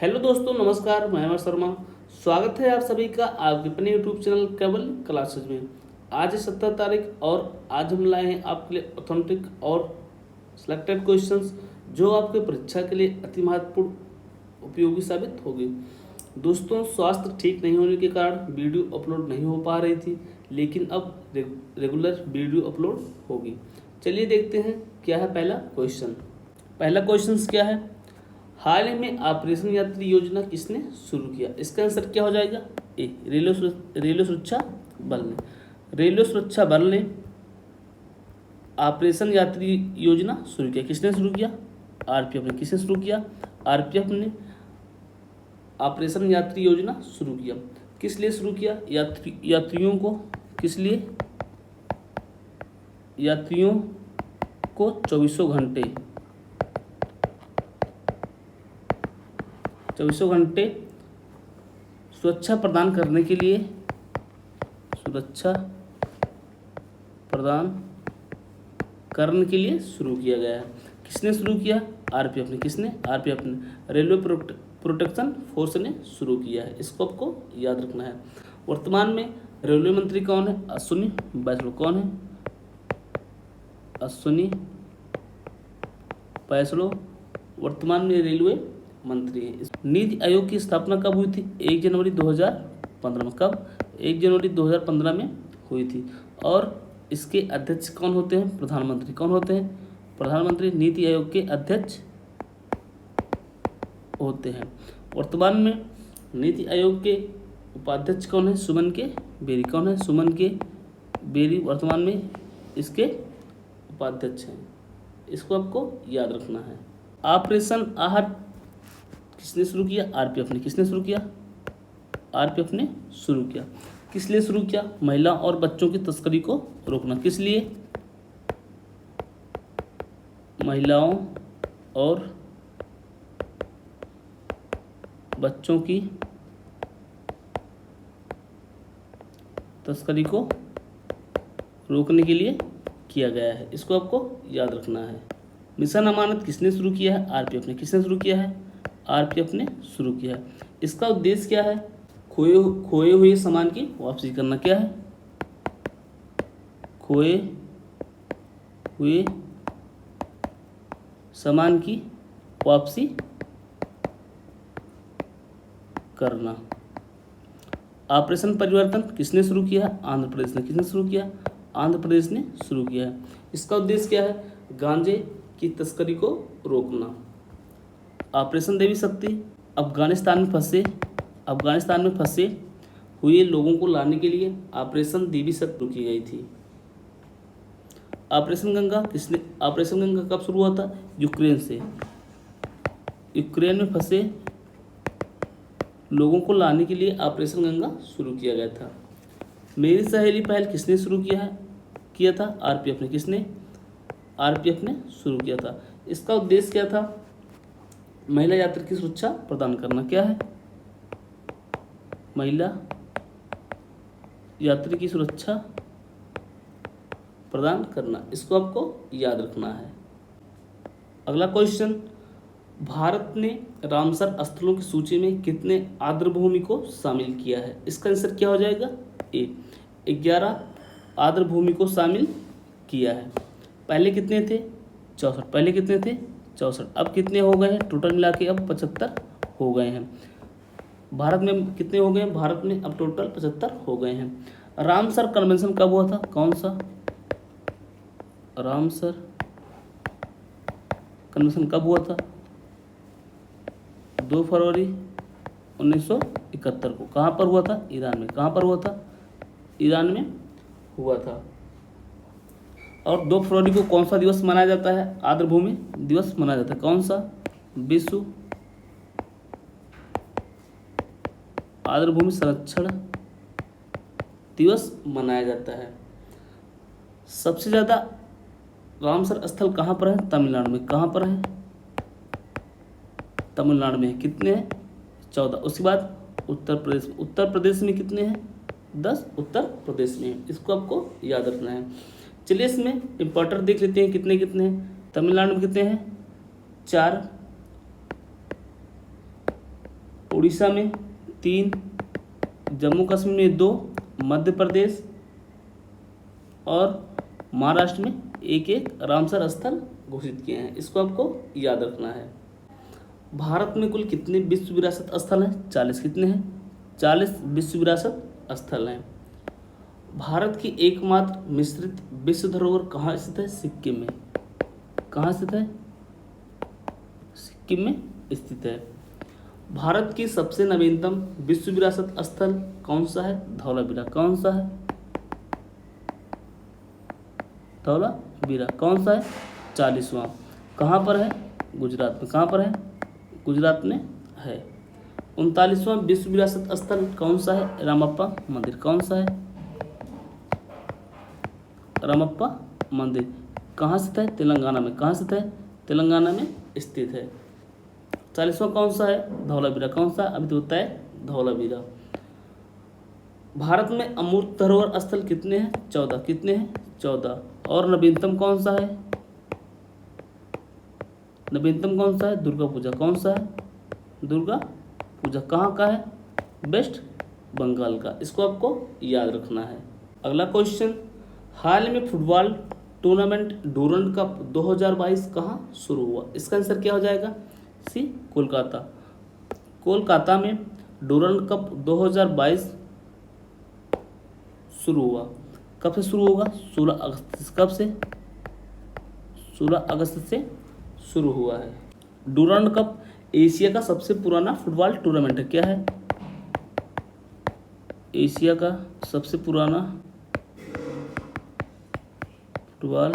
Hello दोस्तों, नमस्कार। मैं हेमंत शर्मा। स्वागत है आप सभी का आपके अपने यूट्यूब चैनल केवल क्लासेज में। आज है 17 तारीख और आज हम लाए हैं आपके लिए ऑथेंटिक और सिलेक्टेड क्वेश्चंस जो आपके परीक्षा के लिए अति महत्वपूर्ण उपयोगी साबित होगी। दोस्तों, स्वास्थ्य ठीक नहीं होने के कारण वीडियो अपलोड नहीं हो पा रही थी, लेकिन अब रेगुलर वीडियो अपलोड होगी। चलिए देखते हैं क्या है पहला क्वेश्चन। पहला क्वेश्चन क्या है? हाल ही में ऑपरेशन यात्री योजना किसने शुरू किया? इसका आंसर क्या हो जाएगा? ए, रेलवे सुरक्षा बल ने। रेलवे सुरक्षा बल ने ऑपरेशन यात्री योजना शुरू किया। किसने शुरू किया? आरपीएफ ने। किसने शुरू किया? आरपीएफ ने ऑपरेशन यात्री योजना शुरू किया। किस लिए शुरू किया? यात्रियों को किस लिए? यात्रियों को चौबीसों घंटे सुरक्षा प्रदान करने के लिए शुरू किया गया है। किसने शुरू किया? आरपीएफ ने। किसने? आरपीएफ ने। रेलवे प्रोटेक्शन फोर्स ने शुरू किया है। इसको आपको याद रखना है। वर्तमान में रेलवे मंत्री कौन है? अश्विनी वैष्णव। कौन है? अश्विनी वैष्णव वर्तमान में रेलवे मंत्री है। नीति आयोग की स्थापना कब हुई थी? 1 जनवरी 2015 में। कब? 1 जनवरी 2015 में हुई थी। और इसके अध्यक्ष कौन होते हैं? प्रधानमंत्री। कौन होते हैं? प्रधानमंत्री नीति आयोग के अध्यक्ष होते हैं। वर्तमान में नीति आयोग के उपाध्यक्ष कौन है? सुमन के बेरी। कौन है? सुमन के बेरी वर्तमान में इसके उपाध्यक्ष हैं। इसको आपको याद रखना है। ऑपरेशन आहट किसने शुरू किया? आरपीएफ ने। किसने शुरू किया? आरपीएफ ने शुरू किया। किस लिए शुरू किया? महिला और बच्चों की तस्करी को रोकना। किस लिए? महिलाओं और बच्चों की तस्करी को रोकने के लिए किया गया है। इसको आपको याद रखना है। मिशन अमानत किसने शुरू किया है? आरपीएफ ने। किसने शुरू किया है? आरपीएफ ने शुरू किया है। इसका उद्देश्य क्या है? खोए हुए सामान की वापसी करना। क्या है? खोए हुए सामान की वापसी करना। ऑपरेशन परिवर्तन किसने शुरू किया है? आंध्र प्रदेश ने। किसने शुरू किया? आंध्र प्रदेश ने शुरू किया है। इसका उद्देश्य क्या है? गांजे की तस्करी को रोकना। ऑपरेशन देवी शक्ति अफगानिस्तान में फंसे हुए लोगों को लाने के लिए ऑपरेशन देवी शक्ति शुरू की गई थी। ऑपरेशन गंगा कब शुरू हुआ था? यूक्रेन से। यूक्रेन में फंसे लोगों को लाने के लिए ऑपरेशन गंगा शुरू किया गया था। मेरी सहेली पहल किसने शुरू किया था? आरपीएफ ने। किसने? आरपीएफ ने शुरू किया था। इसका उद्देश्य क्या था? महिला यात्री की सुरक्षा प्रदान करना। क्या है? महिला यात्री की सुरक्षा प्रदान करना। इसको आपको याद रखना है। अगला क्वेश्चन, भारत ने रामसर स्थलों की सूची में कितने आर्द्रभूमि को शामिल किया है? इसका आंसर क्या हो जाएगा? ए, 11 आर्द्रभूमि को शामिल किया है। पहले कितने थे? 64। पहले कितने थे? 64। अब कितने हो गए हैं? टोटल मिला के अब 75 हो गए हैं। भारत में कितने हो गए हैं? भारत में अब टोटल 75 हो गए हैं। रामसर कन्वेंशन कब हुआ था? कौन सा? रामसर कन्वेंशन कब हुआ था? 2 फरवरी 1971 को। कहाँ पर हुआ था? ईरान में। कहाँ पर हुआ था? ईरान में हुआ था। और 2 फरवरी को कौन सा दिवस मनाया जाता है? आर्द्रभूमि दिवस मनाया जाता है। कौन सा? विश्व आर्द्रभूमि संरक्षण दिवस मनाया जाता है। सबसे ज़्यादा रामसर स्थल कहाँ पर है? तमिलनाडु में। कहाँ पर है? तमिलनाडु में। कितने हैं? 14। उसके बाद उत्तर प्रदेश में कितने हैं? 10 उत्तर प्रदेश में है। इसको आपको याद रखना है। चलिए इसमें इंपॉर्टेंट देख लेते हैं कितने कितने हैं। तमिलनाडु में कितने हैं? 4। उड़ीसा में 3, जम्मू कश्मीर में 2, मध्य प्रदेश और महाराष्ट्र में 1 रामसर स्थल घोषित किए हैं। इसको आपको याद रखना है। भारत में कुल कितने विश्व विरासत स्थल हैं? 40। कितने हैं? 40 विश्व विरासत स्थल हैं। भारत की एकमात्र मिश्रित विश्व धरोहर कहाँ स्थित है? सिक्किम में। कहाँ स्थित है? सिक्किम में स्थित है। भारत की सबसे नवीनतम विश्व विरासत स्थल कौन सा है? धौलावीरा। कौन सा है? धौलावीरा। कौन सा है? 40वां। कहाँ पर है? गुजरात में। कहाँ पर है? गुजरात में है। 39वां विश्व विरासत स्थल कौन सा है? रामप्पा मंदिर। कौन सा है? रामप्पा मंदिर। कहाँ स्थित है? तेलंगाना में। कहाँ स्थित है? तेलंगाना में स्थित है। 40वां कौन सा है? धौलावीरा। कौन सा? अभी तो बताया धौलावीरा। भारत में अमूर्त धरोहर स्थल कितने हैं? 14। कितने हैं? 14। और नवीनतम कौन सा है? नवीनतम कौन सा है? दुर्गा पूजा। कौन सा है? दुर्गा पूजा। कहाँ का है? वेस्ट बंगाल का। इसको आपको याद रखना है। अगला क्वेश्चन, हाल में फुटबॉल टूर्नामेंट डूरंड कप 2022 कहाँ शुरू हुआ? इसका आंसर क्या हो जाएगा? सी, कोलकाता। कोलकाता में डूरंड कप 2022 शुरू हुआ। कब से शुरू होगा? 16 अगस्त से। कब से? 16 अगस्त से शुरू हुआ है। डूरंड कप एशिया का सबसे पुराना फुटबॉल टूर्नामेंट है। क्या है? एशिया का सबसे पुराना फुटबॉल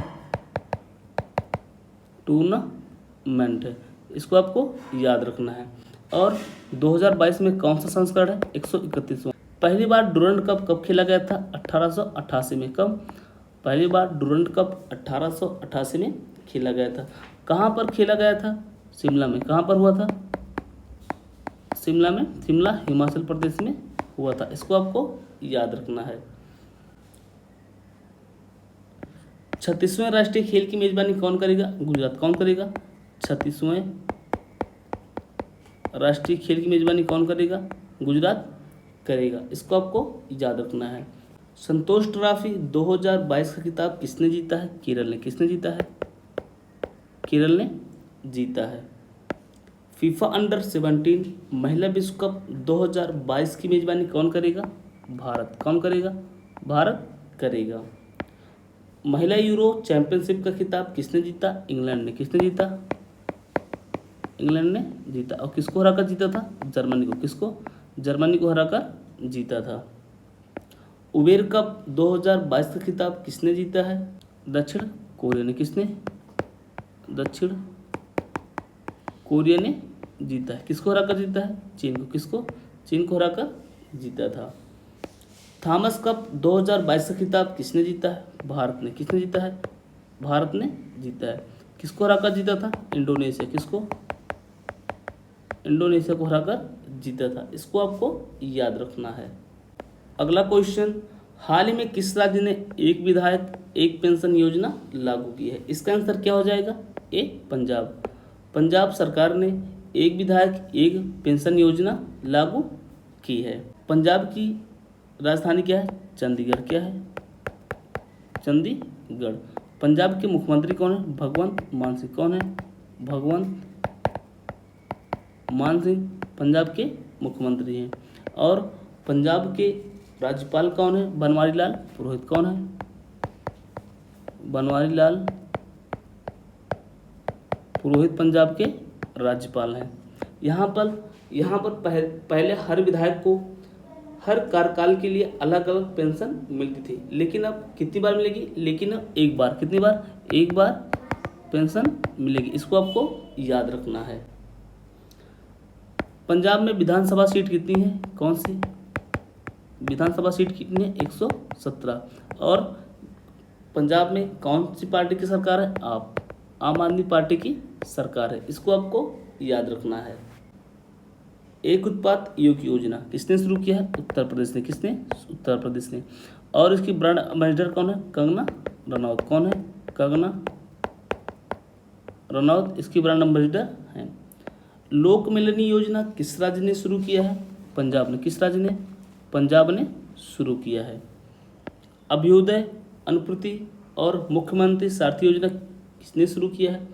टूर्नामेंट है। इसको आपको याद रखना है। और 2022 में कौन सा संस्करण है? 131वां। पहली बार डूरंड कप कब खेला गया था? 1888 में। कब? पहली बार डूरंड कप 1888 में खेला गया था। कहाँ पर खेला गया था? शिमला में। कहाँ पर हुआ था? शिमला में। शिमला हिमाचल प्रदेश में हुआ था। इसको आपको याद रखना है। 36वें राष्ट्रीय खेल की मेजबानी कौन करेगा? गुजरात। कौन करेगा? 36वें राष्ट्रीय खेल की मेजबानी कौन करेगा? गुजरात करेगा। इसको आपको याद रखना है। संतोष ट्रॉफी 2022 का खिताब किसने जीता है? केरल ने। किसने जीता है? केरल ने जीता है। फीफा अंडर 17 महिला विश्व कप 2022 की मेजबानी कौन करेगा? भारत। कौन करेगा? भारत करेगा। महिला यूरो चैंपियनशिप का खिताब किसने जीता? इंग्लैंड ने। किसने जीता? इंग्लैंड ने जीता। और किसको हराकर जीता था? जर्मनी को। किसको? जर्मनी को हराकर जीता था। उबेर कप 2022 का खिताब किसने जीता है? दक्षिण कोरिया ने। किसने? दक्षिण कोरिया ने जीता है। किसको हराकर जीता है? चीन को। किसको? चीन को हराकर जीता था। थॉमस कप 2022 का खिताब किसने जीता है? भारत ने। किसने जीता है? भारत ने जीता है। किसको हराकर जीता था? इंडोनेशिया। किसको? इंडोनेशिया को हराकर जीता था। इसको आपको याद रखना है। अगला क्वेश्चन, हाल ही में किस राज्य ने एक विधायक एक पेंशन योजना लागू की है? इसका आंसर क्या हो जाएगा? ए, पंजाब। पंजाब सरकार ने एक विधायक एक पेंशन योजना लागू की है। पंजाब की राजधानी क्या है? चंडीगढ़। क्या है? चंडीगढ़। पंजाब के मुख्यमंत्री कौन है? भगवंत मान सिंह। कौन है? भगवंत मान सिंह पंजाब के मुख्यमंत्री हैं। और पंजाब के राज्यपाल कौन है? बनवारी लाल पुरोहित। कौन है? बनवारी लाल पुरोहित पंजाब के राज्यपाल हैं। यहाँ पर पहले हर विधायक को हर कार्यकाल के लिए अलग अलग पेंशन मिलती थी, लेकिन अब कितनी बार मिलेगी? लेकिन अब एक बार। कितनी बार? एक बार पेंशन मिलेगी। इसको आपको याद रखना है। पंजाब में विधानसभा सीट कितनी है? कौन सी? विधानसभा सीट कितनी है? 117। और पंजाब में कौन सी पार्टी की सरकार है? आम आदमी पार्टी की सरकार है। इसको आपको याद रखना है। एक उत्पाद योग योजना किसने शुरू किया है? उत्तर प्रदेश ने। किसने? उत्तर प्रदेश ने। और इसकी ब्रांड एम्बेसडर कौन है? कंगना रनौत। कौन है? कंगना रनौत इसकी ब्रांड एम्बेसडर हैं। लोक मिलनी योजना किस राज्य ने शुरू किया है? पंजाब ने। किस राज्य ने? पंजाब ने शुरू किया है। अभ्युदय, अनुपूर्ति और मुख्यमंत्री सारथी योजना किसने शुरू किया है?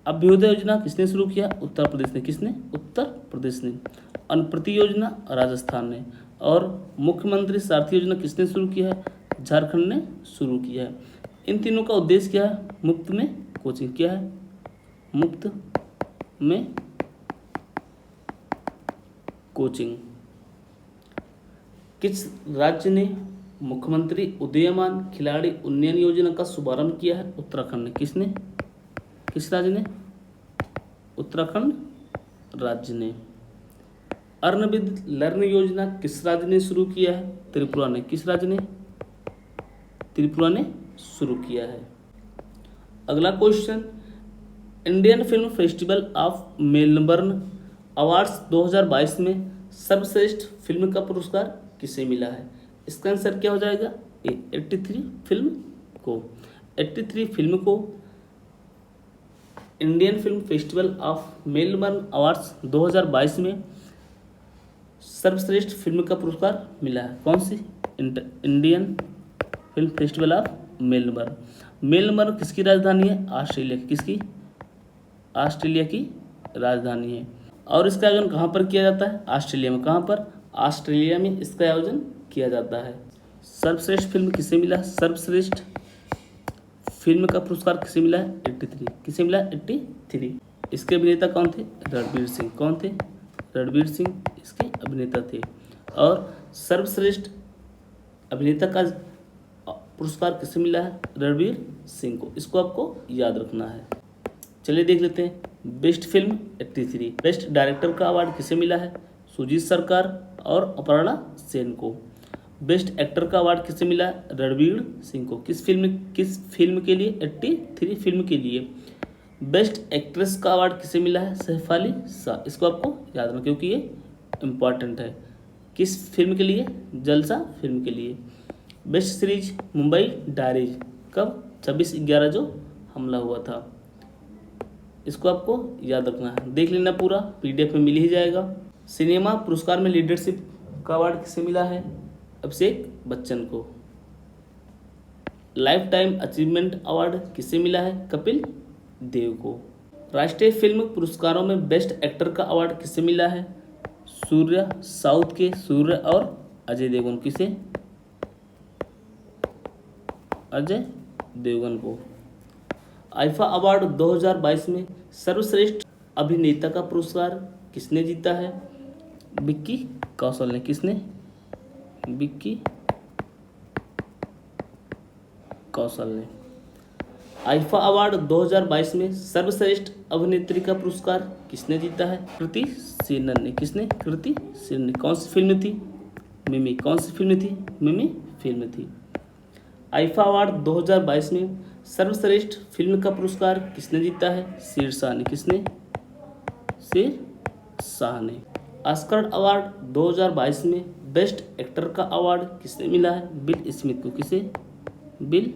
अभ्युदय योजना किसने शुरू किया? उत्तर प्रदेश ने। किसने? उत्तर प्रदेश ने। अनुपूर्ति योजना राजस्थान ने। और मुख्यमंत्री सारथी योजना किसने शुरू किया है? झारखंड ने शुरू किया है। इन तीनों का उद्देश्य क्या है? मुफ्त में कोचिंग। क्या है? मुफ्त में कोचिंग। किस राज्य ने मुख्यमंत्री उदीयमान खिलाड़ी उन्नयन योजना का शुभारंभ किया है? उत्तराखंड ने। किसने? किस राज्य ने? उत्तराखंड राज्य ने। अर्न विद लर्न योजना किस राज्य ने शुरू किया है? त्रिपुरा ने। किस राज्य ने? त्रिपुरा ने शुरू किया है। अगला question, Indian film festival of Melbourne awards 2022 में सर्वश्रेष्ठ फिल्म का पुरस्कार किसे मिला है? इसका आंसर क्या हो जाएगा? 83 फिल्म को। 83 फिल्म को Indian film festival of Melbourne awards 2022 में सर्वश्रेष्ठ फिल्म का पुरस्कार मिला है। कौन सी? Indian film festival of Melbourne. Melbourne किसकी राजधानी है? ऑस्ट्रेलिया की। किसकी? ऑस्ट्रेलिया की राजधानी है। और इसका आयोजन कहाँ पर किया जाता है? ऑस्ट्रेलिया में। कहाँ पर? ऑस्ट्रेलिया में इसका आयोजन किया जाता है। सर्वश्रेष्ठ फिल्म किसे मिला? सर्वश्रेष्ठ फिल्म का पुरस्कार किसे मिला है? 83। किसे मिला? 83। इसके अभिनेता कौन थे? रणवीर सिंह। कौन थे? रणवीर सिंह इसके अभिनेता थे। और सर्वश्रेष्ठ अभिनेता का पुरस्कार किसे मिला है? रणवीर सिंह को। इसको आपको याद रखना है। चलिए देख लेते हैं। Best film 83। बेस्ट डायरेक्टर का अवार्ड किसे मिला है? सुजीत सरकार और अपर्णा सेन को। बेस्ट एक्टर का अवार्ड किसे मिला है? रणवीर सिंह को। किस फिल्म के लिए? 83 फिल्म के लिए। बेस्ट एक्ट्रेस का अवार्ड किसे मिला है? सैफ अली शाह। इसको आपको याद रखना क्योंकि ये इम्पॉर्टेंट है। किस फिल्म के लिए? जलसा फिल्म के लिए। Best series Mumbai diaries. कब? 26/11 जो हमला हुआ था। इसको आपको याद रखना है। देख लेना पूरा, PDF में मिल ही जाएगा। सिनेमा पुरस्कार में लीडरशिप का अवार्ड किसे मिला है? अभिषेक बच्चन को। लाइफ टाइम अचीवमेंट अवार्ड किसे मिला है? कपिल देव को। राष्ट्रीय फिल्म पुरस्कारों में बेस्ट एक्टर का अवार्ड किसे मिला है? सूर्य, साउथ के सूर्य और अजय देवगन। किसे? अजय देवगन को। आईफा अवार्ड 2022 में सर्वश्रेष्ठ अभिनेता का पुरस्कार किसने जीता है? विक्की कौशल ने। किसने? विक्की कौशल ने। आईफा अवार्ड 2022 में सर्वश्रेष्ठ अभिनेत्री का पुरस्कार किसने जीता है? कृति सेनन ने। किसने? कृति सेनन ने। कौन सी फिल्म थी? मिमी। कौन सी फिल्म थी? मिमी फिल्म थी। आईफा अवार्ड 2022 में सर्वश्रेष्ठ फिल्म का पुरस्कार किसने जीता है? शेरशाह ने। किसने? शेरशाह ने। ऑस्कर अवार्ड 2022 में बेस्ट एक्टर का अवार्ड किसने मिला है? बिल स्मिथ को। किसे? बिल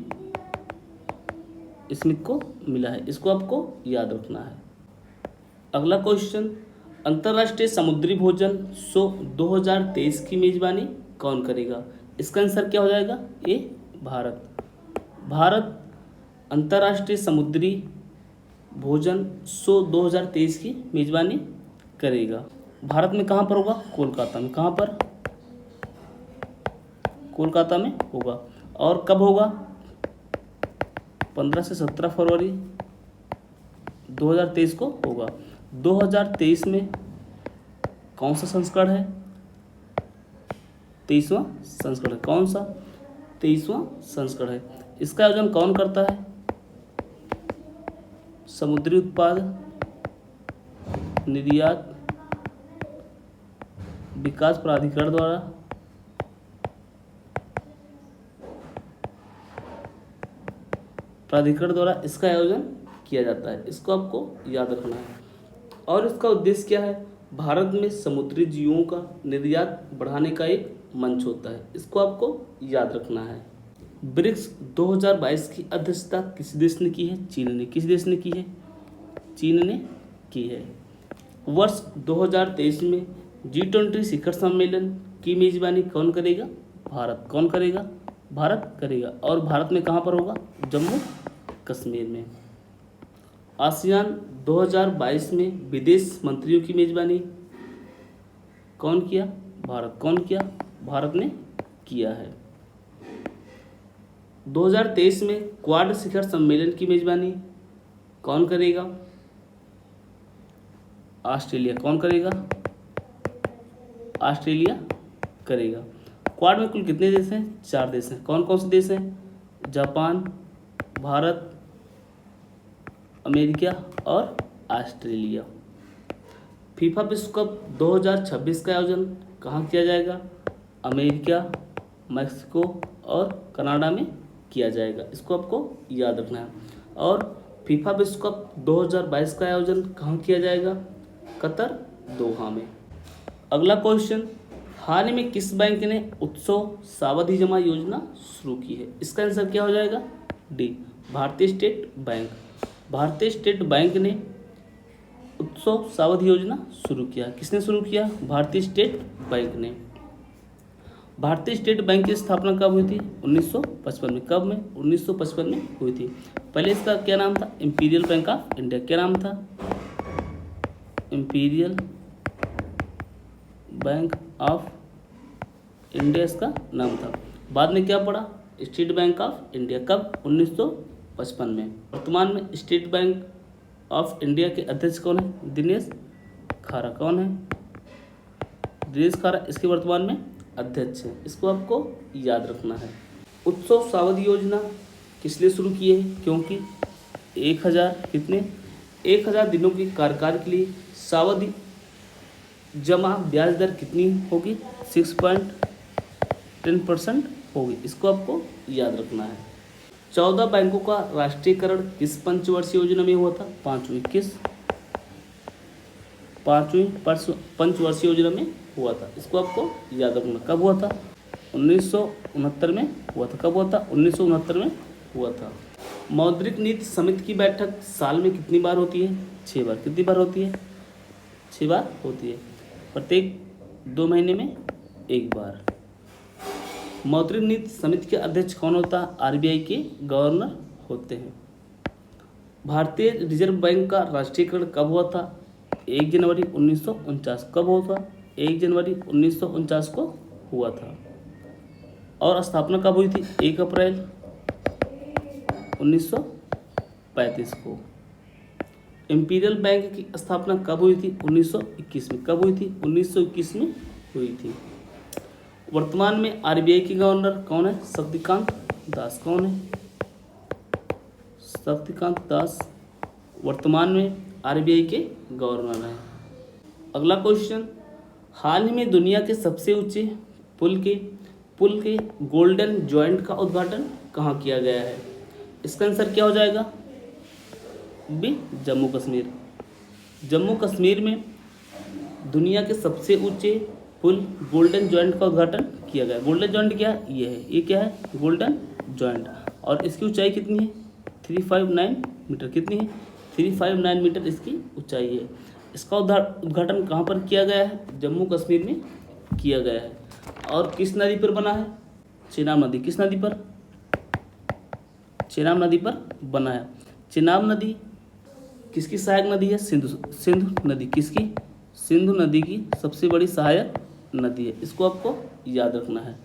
स्मिथ को मिला है। इसको आपको याद रखना है। अगला क्वेश्चन, अंतर्राष्ट्रीय समुद्री भोजन शो 2023 की मेजबानी कौन करेगा? इसका आंसर क्या हो जाएगा? ए भारत। भारत अंतर्राष्ट्रीय समुद्री भोजन शो 2023 की मेजबानी करेगा। भारत में कहाँ पर होगा? कोलकाता में। कहाँ पर? कोलकाता में होगा। और कब होगा? 15 से 17 फरवरी 2023 को होगा। 2023 में कौन सा संस्करण है? 23वां संस्करण है। कौन सा? 23वां संस्करण है। इसका आयोजन कौन करता है? समुद्री उत्पाद निर्यात विकास प्राधिकरण द्वारा इसका आयोजन किया जाता है। इसको आपको याद रखना है। और इसका उद्देश्य क्या है? भारत में समुद्री जीवों का निर्यात बढ़ाने का एक मंच होता है। इसको आपको याद रखना है। ब्रिक्स 2022 की अध्यक्षता किस देश ने की है? चीन ने। किस देश ने की है? चीन ने की है। वर्ष 2023 में G20 शिखर सम्मेलन की मेजबानी कौन करेगा? भारत। कौन करेगा? भारत करेगा। और भारत में कहाँ पर होगा? जम्मू कश्मीर में। आसियान 2022 में विदेश मंत्रियों की मेजबानी कौन किया? भारत। कौन किया? भारत ने किया है। 2023 में क्वाड शिखर सम्मेलन की मेजबानी कौन करेगा? ऑस्ट्रेलिया। कौन करेगा? ऑस्ट्रेलिया करेगा। क्वाड में कुल कितने देश हैं? 4 देश हैं। कौन कौन से देश हैं? जापान, भारत, अमेरिका और ऑस्ट्रेलिया। फीफा विश्व कप 2026 का आयोजन कहाँ किया जाएगा? अमेरिका, मैक्सिको और कनाडा में किया जाएगा। इसको आपको याद रखना है। और फीफा विश्व कप 2022 का आयोजन कहाँ किया जाएगा? कतर, दोहा में। अगला क्वेश्चन, हाल ही में किस बैंक ने उत्सव सावधि जमा योजना शुरू की है? इसका आंसर क्या हो जाएगा? डी, भारतीय स्टेट बैंक। भारतीय स्टेट बैंक ने उत्सव सावधि योजना शुरू किया। किसने शुरू किया? भारतीय स्टेट बैंक ने। भारतीय स्टेट बैंक की स्थापना कब हुई थी? 1955 में। कब में? 1955 में हुई थी। पहले इसका क्या नाम था? Imperial bank of India. क्या नाम था? इंपीरियल बैंक ऑफ इंडिया इसका नाम था। बाद में क्या पड़ा? State bank of India. कब? 1955 में। वर्तमान में स्टेट बैंक ऑफ इंडिया के अध्यक्ष कौन है? दिनेश खारा। कौन है? दिनेश खारा इसके वर्तमान में अध्यक्ष है। इसको आपको याद रखना है। उत्सव सावधि योजना किस लिए शुरू की है? क्योंकि 1000 कितने 1000 दिनों के कार्यकाल के लिए सावधि जमा ब्याज दर कितनी होगी? 6.10% होगी। इसको आपको याद रखना है। 14 बैंकों का राष्ट्रीयकरण किस पंचवर्षीय योजना में हुआ था? पांचवी पंचवर्षीय योजना में हुआ था। इसको आपको याद रखना। कब हुआ था? 1969 में हुआ था। कब हुआ था? 1969 में हुआ था। मौद्रिक नीति समिति की बैठक साल में कितनी बार होती है? 6 बार। कितनी बार होती है? 6 बार होती है। प्रत्येक 2 महीने में 1 बार। मौद्रिक नीति समिति के अध्यक्ष कौन होता है? आरबीआई के गवर्नर होते हैं। भारतीय रिजर्व बैंक का राष्ट्रीयकरण कब हुआ था? 1 जनवरी 1949। कब हुआ था? 1 जनवरी 1949 को हुआ था। और स्थापना कब हुई थी? 1 अप्रैल 1935 को। इंपीरियल बैंक की स्थापना कब हुई थी? 1921 में। कब हुई थी? 1921 में हुई थी। वर्तमान में आरबीआई के गवर्नर कौन है? शक्तिकांत दास। कौन है? शक्तिकांत दास वर्तमान में आरबीआई के गवर्नर हैं। अगला क्वेश्चन, हाल ही में दुनिया के सबसे ऊंचे पुल के गोल्डन जॉइंट का उद्घाटन कहाँ किया गया है? इसका आंसर क्या हो जाएगा? बी, जम्मू कश्मीर। जम्मू कश्मीर में दुनिया के सबसे ऊंचे पुल गोल्डन जॉइंट का उद्घाटन किया गया। गोल्डन जॉइंट क्या है? ये है। ये क्या है? Golden joint. और इसकी ऊंचाई कितनी है? 359 मीटर। कितनी है? 359 मीटर इसकी ऊंचाई है। इसका उद्घाटन कहाँ पर किया गया है? जम्मू कश्मीर में किया गया है। और किस नदी पर बना है? चेनाब नदी। किस नदी पर? चेनाब नदी पर बना है। चेनाब नदी किसकी सहायक नदी है? सिंधु नदी। किसकी? सिंधु नदी की सबसे बड़ी सहायक नदी है। इसको आपको याद रखना है।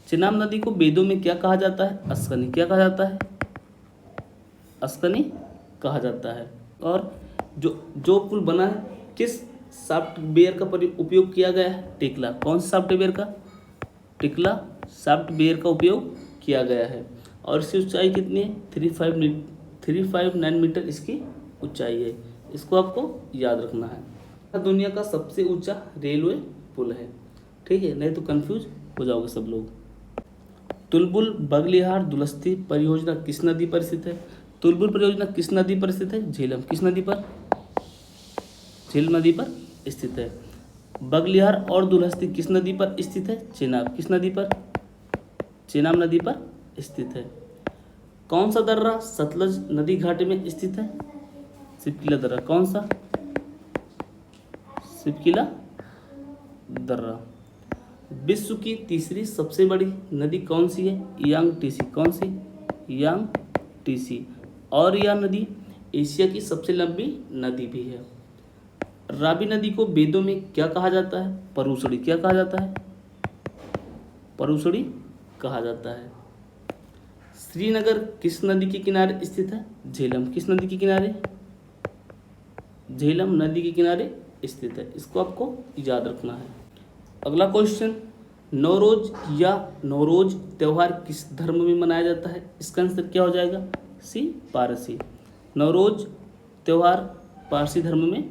चेनाब नदी को वेदों में क्या कहा जाता है? अस्कनी। क्या कहा जाता है? अस्कनी कहा जाता है। और जो पुल बना है किस सॉफ्टवेयर का उपयोग किया गया है? टेक्ला। कौन सा सॉफ्टवेयर का? टेक्ला सॉफ्टवेयर का उपयोग किया गया है। और इसकी ऊंचाई कितनी है? 359 मीटर इसकी ऊंचाई है। इसको आपको याद रखना है। दुनिया का सबसे ऊंचा रेलवे पुल है। ठीक है, नहीं तो कंफ्यूज हो जाओगे सब लोग। तुलबुल बगलिहार दुलस्ती परियोजना किस नदी पर स्थित है? तुलबुल परियोजना किस नदी पर स्थित है? झेलम। किस नदी पर? झेलम नदी पर स्थित है। बगलिहार और दुलस्ती किस नदी पर स्थित है? चेनाब। किस नदी पर? चेनाब नदी पर स्थित है। कौन सा दर्रा सतलज नदी घाटी में स्थित है? सिपकिला दर्रा। कौन सा? शिवकिला दर्रा। विश्व की तीसरी सबसे बड़ी नदी कौन सी है? यांगटीसी। कौन सी? यांगटीसी। और यह नदी एशिया की सबसे लंबी नदी भी है। रावी नदी को वेदों में क्या कहा जाता है? परुशड़ी। क्या कहा जाता है? परुशड़ी कहा जाता है। श्रीनगर किस नदी के किनारे स्थित है? झेलम। किस नदी के किनारे? झेलम नदी के किनारे स्थित है। इसको आपको याद रखना है। अगला क्वेश्चन, नौरोज या नौरोज त्यौहार किस धर्म में मनाया जाता है? इसका आंसर क्या हो जाएगा? सी, पारसी। नौरोज त्यौहार पारसी धर्म में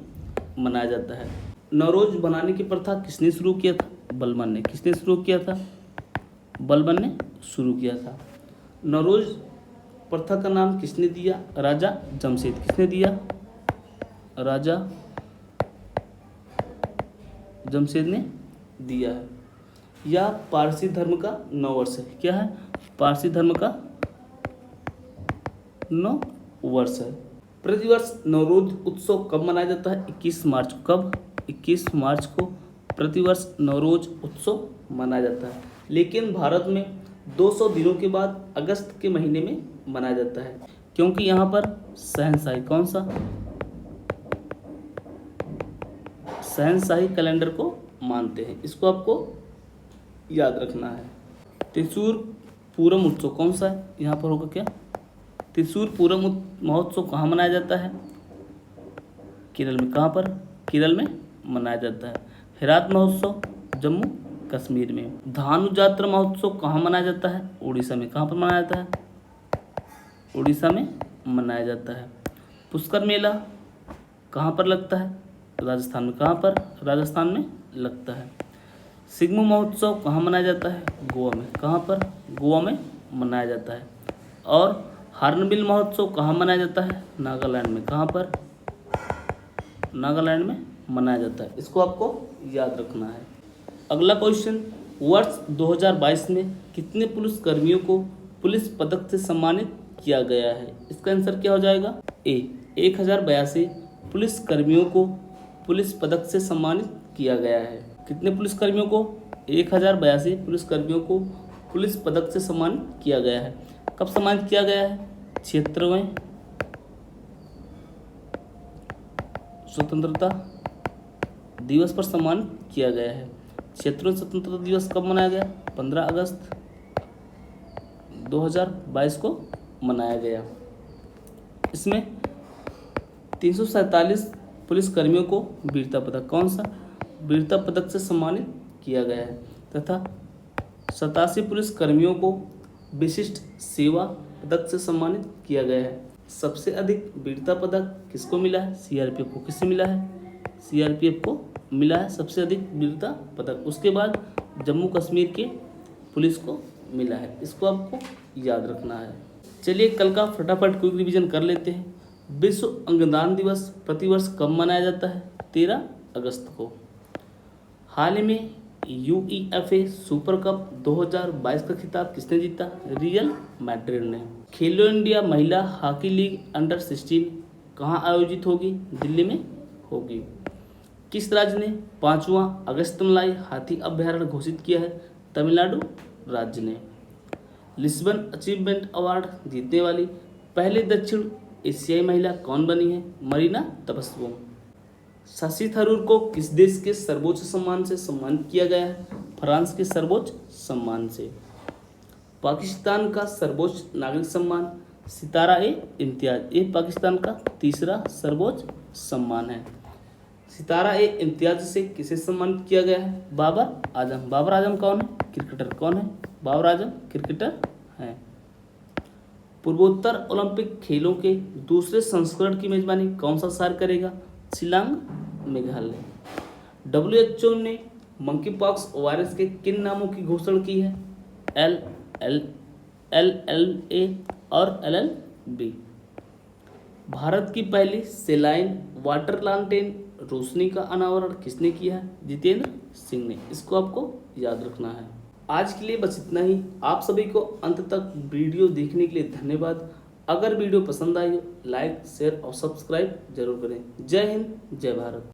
मनाया जाता है। नौरोज बनाने की प्रथा किसने शुरू किया था? बलबन ने। किसने शुरू किया था? बलबन ने शुरू किया था। नौरोज प्रथा का नाम किसने दिया? राजा जमशेद। किसने दिया? राजा जमशेद ने दिया है। यह पारसी धर्म का नववर्ष है। क्या है? पारसी धर्म का नववर्ष है। प्रतिवर्ष नवरोज उत्सव कब मनाया जाता है? 21 मार्च को। कब? 21 मार्च को प्रतिवर्ष नवरोज उत्सव मनाया जाता है। लेकिन भारत में 200 दिनों के बाद अगस्त के महीने में मनाया जाता है, क्योंकि यहाँ पर शहंशाही, कौन सा? शहंशाही कैलेंडर को मानते हैं। इसको आपको याद रखना है। त्रिशूर पूरम उत्सव कौन सा है? यहाँ पर होगा क्या? त्रिशूर पूरम महोत्सव कहाँ मनाया जाता है? केरल में। कहाँ पर? केरल में मनाया जाता है। हेरात महोत्सव जम्मू कश्मीर में। धानु जात्रा महोत्सव कहाँ मनाया जाता है? उड़ीसा में। कहाँ पर मनाया जाता है? उड़ीसा में मनाया जाता है। पुष्कर मेला कहाँ पर लगता है? राजस्थान में। कहाँ पर? राजस्थान में लगता है। सिग्मो महोत्सव कहाँ मनाया जाता है? गोवा में। कहाँ पर? गोवा में मनाया जाता है। और हार्नबिल महोत्सव कहाँ मनाया जाता है? नागालैंड में। कहाँ पर? नागालैंड में मनाया जाता है। इसको आपको याद रखना है। अगला क्वेश्चन, वर्ष 2022 में कितने पुलिस कर्मियों को पुलिस पदक से सम्मानित किया गया है? इसका आंसर क्या हो जाएगा? ए, 1082 पुलिस कर्मियों को पुलिस पदक से सम्मानित किया गया है। कितने पुलिसकर्मियों को? 1082 पुलिसकर्मियों को पुलिस पदक से सम्मानित किया गया है। कब सम्मानित किया गया है? 76वें स्वतंत्रता दिवस पर सम्मानित किया गया है। 76वें स्वतंत्रता दिवस कब मनाया गया? 15 अगस्त 2022 को मनाया गया। इसमें 347 पुलिसकर्मियों को वीरता पदक, कौन सा? वीरता पदक से सम्मानित किया गया है तथा 87 पुलिसकर्मियों को विशिष्ट सेवा पदक से सम्मानित किया गया है। सबसे अधिक वीरता पदक किसको मिला है? सीआरपीएफ को। किससे मिला है? सीआरपीएफ को मिला है सबसे अधिक वीरता पदक। उसके बाद जम्मू कश्मीर के पुलिस को मिला है। इसको आपको याद रखना है। चलिए कल का फटाफट क्विक रिवीजन कर लेते हैं। विश्व अंगदान दिवस प्रतिवर्ष कब मनाया जाता है? 13 अगस्त को। हाल ही में यूईएफए सुपर कप 2022 का खिताब किसने जीता? रियल मैड्रिड ने। खेलो इंडिया महिला हॉकी लीग अंडर 16 कहाँ आयोजित होगी? दिल्ली में होगी। किस राज्य ने 5वां अगस्तमलाई हाथी अभ्यारण्य घोषित किया है? तमिलनाडु राज्य ने। लिस्बन अचीवमेंट अवार्ड जीतने वाली पहली दक्षिण एशियाई महिला कौन बनी है? मरीना तबस्सुम। शशि थरूर को किस देश के सर्वोच्च सम्मान से सम्मानित किया गया है? फ्रांस के सर्वोच्च सम्मान से। पाकिस्तान का सर्वोच्च नागरिक सम्मान सितारा-ए-इम्तियाज, ये पाकिस्तान का तीसरा सर्वोच्च सम्मान है। सितारा-ए-इम्तियाज से किसे सम्मानित किया गया है? बाबर आजम। बाबर आजम कौन है? क्रिकेटर। कौन है? बाबर आजम क्रिकेटर हैं। पूर्वोत्तर ओलंपिक खेलों के दूसरे संस्करण की मेजबानी कौन सा शहर करेगा? शिलांग, मेघालय। WHO ने मंकी पॉक्स वायरस के किन नामों की घोषणा की है? LLA और LLB। भारत की पहली सेलाइन वाटर लालटेन रोशनी का अनावरण किसने किया है? जितेंद्र सिंह ने। इसको आपको याद रखना है। आज के लिए बस इतना ही। आप सभी को अंत तक वीडियो देखने के लिए धन्यवाद। अगर वीडियो पसंद आई हो लाइक, शेयर और सब्सक्राइब जरूर करें। जय हिंद, जय भारत।